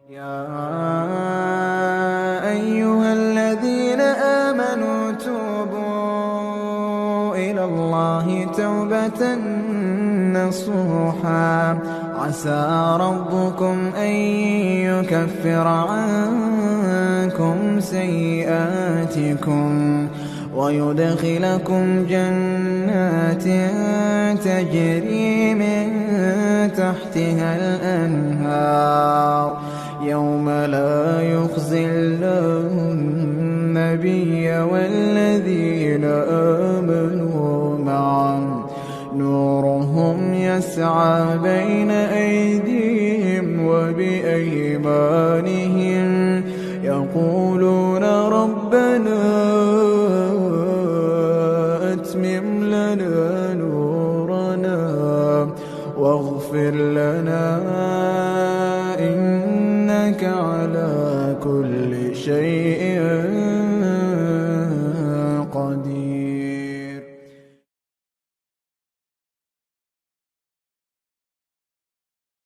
يا أيها الذين آمنوا توبوا إلى الله توبة نصوحا عسى ربكم أن يكفر عنكم سيئاتكم ويدخلكم جنات تجري من تحتها الأنهار يوم لا يخزي الله النبي والذين آمنوا معه نورهم يسعى بين أيديهم وبأيمانهم يقولون ربنا أتمم لنا نورنا واغفر لنا إنك على كل شيء